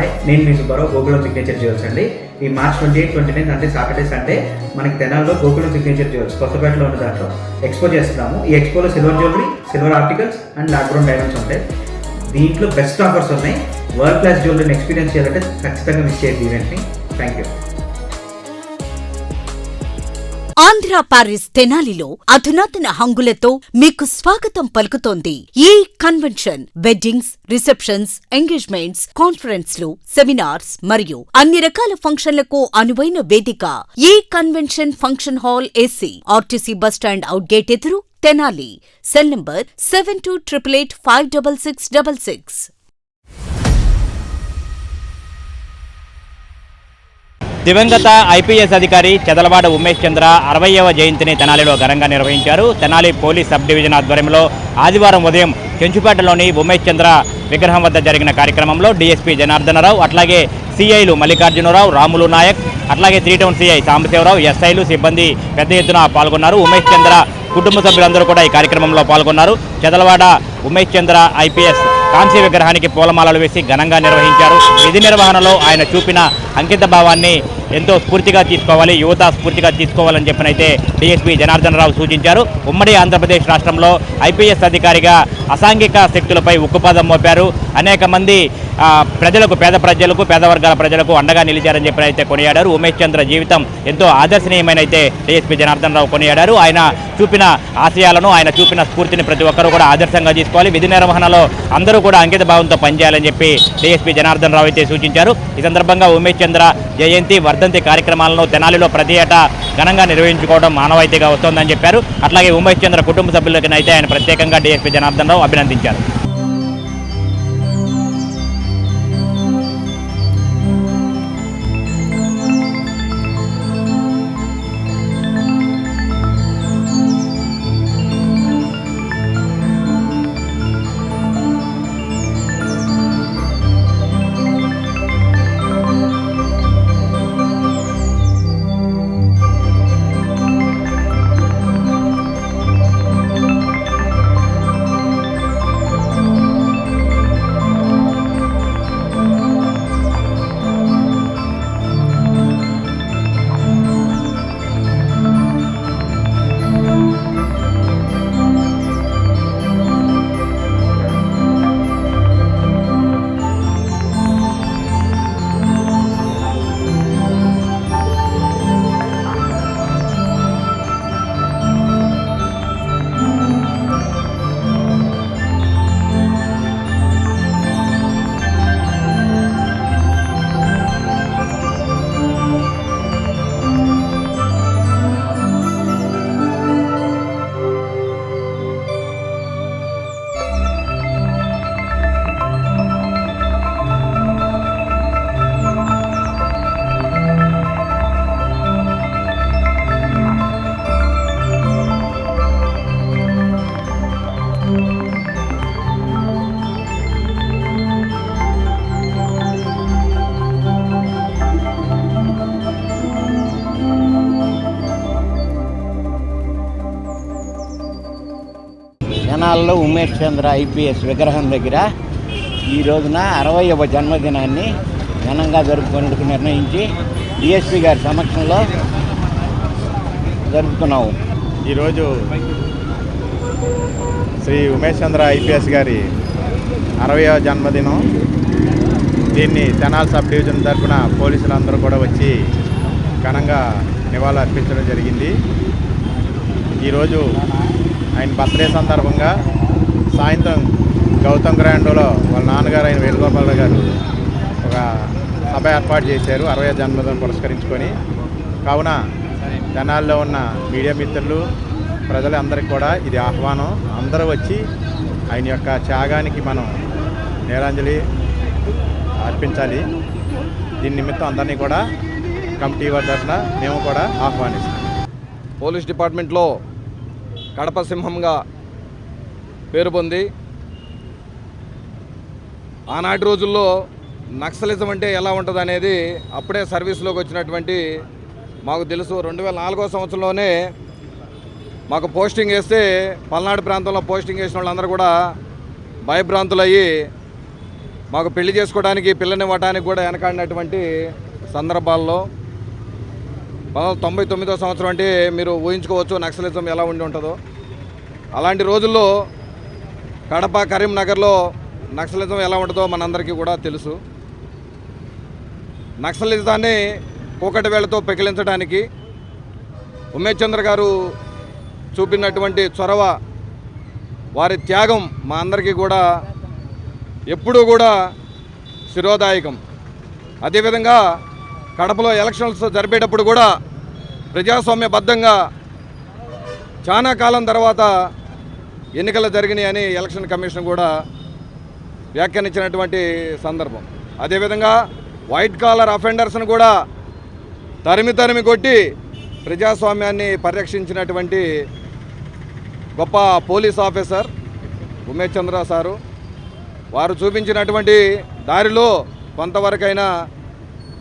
Hi, నేను మీ Subbarao, Gokulam signature jewels అండి. ఈ మార్చ్ 28, 29 అంటే సాటర్డే సండే మనకి తెనాల్లో గోకులం సిగ్నేచర్ జ్యువెల్స్ కొత్తపేటలో ఉన్న దాంట్లో ఎక్స్పో చేస్తున్నాము. ఈ ఎక్స్పోలో silver jewellery, silver articles and lab grown diamonds ఉంటాయి. దీంట్లో బెస్ట్ ఆఫర్స్ ఉన్నాయి. వరల్డ్ క్లాస్ జ్యువెలరీని ఎక్స్పీరియన్స్ చేయాలంటే ఖచ్చితంగా మిస్ చేయదు ఈవెంట్ని. Thank you. ఆంధ్ర పారిస్ తెనాలిలో అధునాతన హంగులతో మీకు స్వాగతం పలుకుతోంది ఈ కన్వెన్షన్. వెడ్డింగ్స్, రిసెప్షన్స్, ఎంగేజ్మెంట్స్, కాన్ఫరెన్స్లు, సెమినార్స్ మరియు అన్ని రకాల ఫంక్షన్లకు అనువైన వేదిక. ఈ convention function hall AC, RTC bus stand out gate ఎదురు, తెనాలి. Cell number 7288856666. దివంగత ఐపీఎస్ అధికారి చెదలవాడ ఉమేష్ చంద్ర 60వ జయంతిని తెనాలిలో ఘనంగా నిర్వహించారు. తెనాలి పోలీస్ సబ్ డివిజన్ ఆధ్వర్యంలో ఆదివారం ఉదయం చెంచుపేటలోని ఉమేష్ చంద్ర విగ్రహం వద్ద జరిగిన కార్యక్రమంలో డీఎస్పీ జనార్దనరావు, అట్లాగే సిఐలు మల్లికార్జునరావు, రాములు నాయక్, అట్లాగే 3 టౌన్ సిఐ సాంబశివరావు, ఎస్ఐలు, సిబ్బంది పెద్ద ఎత్తున పాల్గొన్నారు. ఉమేష్ చంద్ర కుటుంబ సభ్యులందరూ కూడా ఈ కార్యక్రమంలో పాల్గొన్నారు. చెదలవాడ ఉమేష్ చంద్ర ఐపీఎస్ కాంస్య విగ్రహానికి పూలమాలలు వేసి ఘనంగా నిర్వహించారు. విధి నిర్వహణలో ఆయన చూపిన అంకిత భావాన్ని ఎంతో స్ఫూర్తిగా తీసుకోవాలి, యువత స్ఫూర్తిగా తీసుకోవాలని చెప్పినైతే డీఎస్పీ జనార్దనరావు సూచించారు. ఉమ్మడి ఆంధ్రప్రదేశ్ రాష్ట్రంలో ఐపీఎస్ అధికారిగా అసాంఘిక శక్తులపై ఉక్కుపాదం మోపారు. అనేక మంది ప్రజలకు, పేద ప్రజలకు, పేద వర్గాల ప్రజలకు అండగా నిలిచారని చెప్పినైతే కొనియాడారు. ఉమేష్ చంద్ర జీవితం ఎంతో ఆదర్శనీయమైనైతే డీఎస్పీ జనార్దనరావు కొనియాడారు. ఆయన చూపిన ఆశయాలను, ఆయన చూపిన స్ఫూర్తిని ప్రతి ఒక్కరూ కూడా ఆదర్శంగా తీసుకోవాలి. విధి నిర్వహణలో అందరూ కూడా అంకిత భావంతో పనిచేయాలని చెప్పి డీఎస్పీ జనార్దనరావు అయితే సూచించారు. ఈ సందర్భంగా ఉమేష్ చంద్ర జయంతి, వర్ధంతి కార్యక్రమాలను తెనాలిలో ప్రతి ఏటా ఘనంగా నిర్వహించుకోవడం మానవాయితీగా వస్తోందని చెప్పారు. అట్లాగే ఉమేష్ చంద్ర కుటుంబ సభ్యులకైతే ఆయన ప్రత్యేకంగా డీఎస్పీ జనార్దనరావు అభినందించారు. తెనాలిలో ఉమేష్ చంద్ర ఐపీఎస్ విగ్రహం దగ్గర ఈ రోజున 60వ జన్మదినాన్ని ఘనంగా జరుపుకునేందుకు నిర్ణయించి డిఎస్పీ గారి సమక్షంలో జరుపుతున్నాము. ఈరోజు శ్రీ ఉమేష్ చంద్ర ఐపీఎస్ గారి 60వ జన్మదినం. దీన్ని తెనాలి సబ్ డివిజన్ తరఫున పోలీసులందరూ కూడా వచ్చి ఘనంగా నివాళులు అర్పించడం జరిగింది. ఈరోజు ఆయన బర్త్డే సందర్భంగా సాయంత్రం గౌతమ్ గ్రాండ్లో వాళ్ళ నాన్నగారు ఆయన వేణుగోపాల్ గారు ఒక సభ ఏర్పాటు చేశారు 60వ జన్మదినం పురస్కరించుకొని. కావున తెనాలిలో ఉన్న మీడియా మిత్రులు, ప్రజలందరికీ కూడా ఇది ఆహ్వానం. అందరూ వచ్చి ఆయన యొక్క త్యాగానికి మనం నేరాంజలి అర్పించాలి. దీని నిమిత్తం అందరినీ కూడా కమిటీ వారి తరఫున మేము కూడా ఆహ్వానిస్తాం. పోలీస్ డిపార్ట్మెంట్లో కడప సింహంగా పేరు పొంది ఆనాటి రోజుల్లో నక్సలిజం అంటే ఎలా ఉంటుంది అనేది అప్పుడే సర్వీస్లోకి వచ్చినటువంటి మాకు తెలుసు. 2004వ సంవత్సరంలోనే మాకు పోస్టింగ్ వేస్తే పల్నాడు ప్రాంతంలో పోస్టింగ్ వేసిన వాళ్ళందరూ కూడా భయభ్రాంతులయ్యి మాకు పెళ్లి చేసుకోవడానికి పిల్లనివ్వడానికి కూడా వెనకాడినటువంటి సందర్భాల్లో 1999వ సంవత్సరం అంటే మీరు ఊహించుకోవచ్చు నక్సలిజం ఎలా ఉండి ఉంటుందో. అలాంటి రోజుల్లో కడప కరీంనగర్లో నక్సలిజం ఎలా ఉంటుందో మనందరికీ కూడా తెలుసు. నక్సలిజాన్ని కూకటి వేళ్లతో పెకిలించడానికి ఉమేష్ చంద్ర గారు చూపినటువంటి చొరవ, వారి త్యాగం మా అందరికీ కూడా ఎప్పుడూ కూడా శిరోదాయకం. అదేవిధంగా కడపలో ఎలక్షన్స్ జరిపేటప్పుడు కూడా ప్రజాస్వామ్యబద్ధంగా చాలా కాలం తర్వాత ఎన్నికలు జరిగినాయని ఎలక్షన్ కమిషన్ కూడా వ్యాఖ్యానించినటువంటి సందర్భం. అదేవిధంగా వైట్ కాలర్ అఫెండర్స్ను కూడా తరిమి కొట్టి ప్రజాస్వామ్యాన్ని పరిరక్షించినటువంటి గొప్ప పోలీస్ ఆఫీసర్ ఉమేష్ చంద్ర సారు. వారు చూపించినటువంటి దారిలో కొంతవరకైనా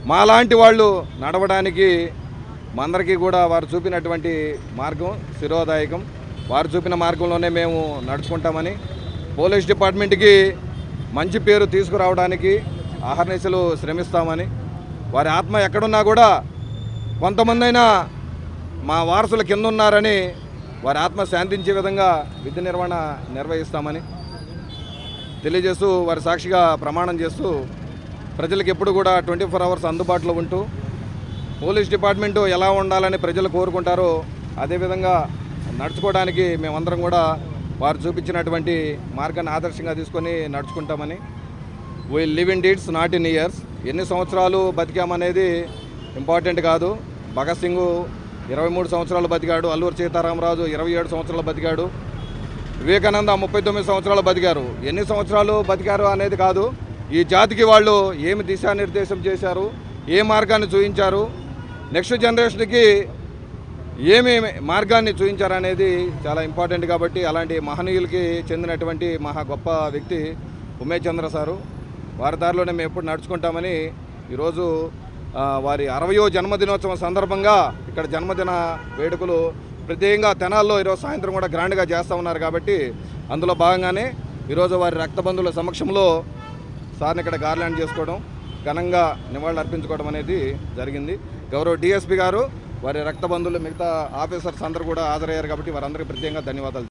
మాలాంటి వాళ్ళు నడవడానికి మా అందరికీ కూడా వారు చూపినటువంటి మార్గం శిరోదాయకం. వారు చూపిన మార్గంలోనే మేము నడుచుకుంటామని, పోలీస్ డిపార్ట్మెంట్కి మంచి పేరు తీసుకురావడానికి అహర్నిశలు శ్రమిస్తామని, వారి ఆత్మ ఎక్కడున్నా కూడా కొంతమంది అయినా మా వారసుల కింద ఉన్నారని వారి ఆత్మ శాంతించే విధంగా విధి నిర్వహణ నిర్వహిస్తామని తెలియజేస్తూ, వారి సాక్షిగా ప్రమాణం చేస్తూ ప్రజలకు ఎప్పుడు కూడా 24 అవర్స్ అందుబాటులో ఉంటూ పోలీస్ డిపార్ట్మెంటు ఎలా ఉండాలని ప్రజలు కోరుకుంటారో అదేవిధంగా నడుచుకోవడానికి మేమందరం కూడా వారు చూపించినటువంటి మార్గాన్ని ఆదర్శంగా తీసుకొని నడుచుకుంటామని. We live in deeds not in years. ఎన్ని సంవత్సరాలు బతికామనేది ఇంపార్టెంట్ కాదు. భగత్ సింగ్ 23 సంవత్సరాలు బతికాడు, అల్లూరి సీతారామరాజు 27 సంవత్సరాలు బతికాడు, వివేకానంద 39 సంవత్సరాలు బతికారు. ఎన్ని సంవత్సరాలు బతికారు అనేది కాదు, ఈ జాతికి వాళ్ళు ఏమి దిశానిర్దేశం చేశారు, ఏ మార్గాన్ని చూపించారు, నెక్స్ట్ జనరేషన్కి ఏమి మార్గాన్ని చూపించారు అనేది చాలా ఇంపార్టెంట్. కాబట్టి అలాంటి మహనీయులకి చెందినటువంటి మహా గొప్ప వ్యక్తి ఉమేష్ చంద్ర సారు. వారి దారిలోనే మేము ఎప్పుడు నడుచుకుంటామని ఈరోజు వారి 60వ జన్మదినోత్సవం సందర్భంగా ఇక్కడ జన్మదిన వేడుకలు ప్రత్యేకంగా తెనాల్లో ఈరోజు సాయంత్రం కూడా గ్రాండ్గా చేస్తూ ఉన్నారు. కాబట్టి అందులో భాగంగానే ఈరోజు వారి రక్త బంధువుల సమక్షంలో సార్ని ఇక్కడ గార్లాండ్ చేసుకోవడం, ఘనంగా నివాళులు అర్పించుకోవడం అనేది జరిగింది. గౌరవ డిఎస్పీ గారు, వారి రక్త బంధువులు, మిగతా ఆఫీసర్స్ అందరూ కూడా హాజరయ్యారు. కాబట్టి వారందరికీ ప్రత్యేకంగా ధన్యవాదాలు.